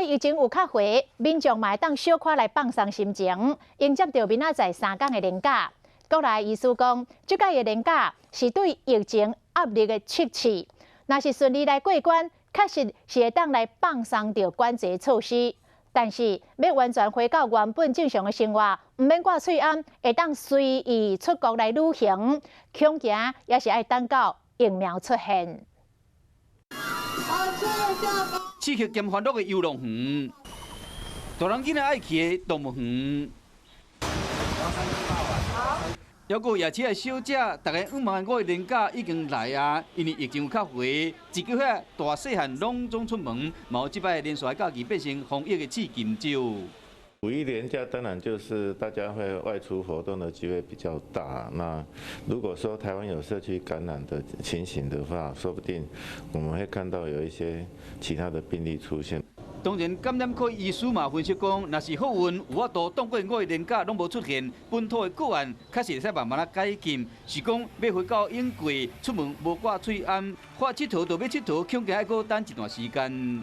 对疫情有较回，民众嘛会当小可来放松心情，迎接着明仔载3天的连假。国内医师讲，即届的连假是对疫情压力的测试，若是顺利来过关，确实是会当来放松着管制措施。但是要完全回到原本正常的生活，唔免挂喙安，会当随意出国来旅行，恐惊也是爱等到疫苗出现。刺激兼欢乐的游乐园，大人囡仔爱去的动物园，还有夜市的小姐，大家5万5的年假已经来啊！因为疫情有较回，一个月大细汉拢总出门，冇即摆连续假期变成防疫的刺金招。五一连假当然就是大家会外出活动的机会比较大。那如果说台湾有社区感染的情形的话，说不定我们会看到有一些其他的病例出现。当然，感染科医师嘛分析讲，若是好运有法度当过5个年假拢无出现本土的个案，确实会使慢慢啊改进。是讲要回到永贵，出门无挂喙安，看佚佗就要佚佗，恐惊还阁等一段时间。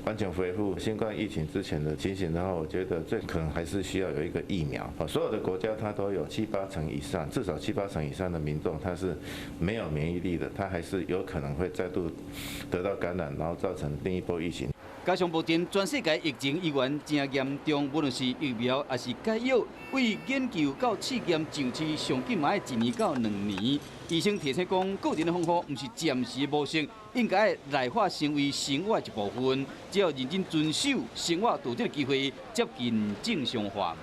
完全恢复新冠疫情之前的情形的话，我觉得最可能还是需要有一个疫苗。所有的国家它都有7、8成以上，至少7、8成以上的民众他是没有免疫力的，他还是有可能会再度得到感染，然后造成另一波疫情。加上目前全世界疫情依然真严重，无论是疫苗还是解药，为研究到试验上市，上紧嘛要1年到2年。医生提醒讲，个人的方法不是暂时无效，应该内化成为生活一部分。只要认真遵守，生活就有这个机会接近正常化。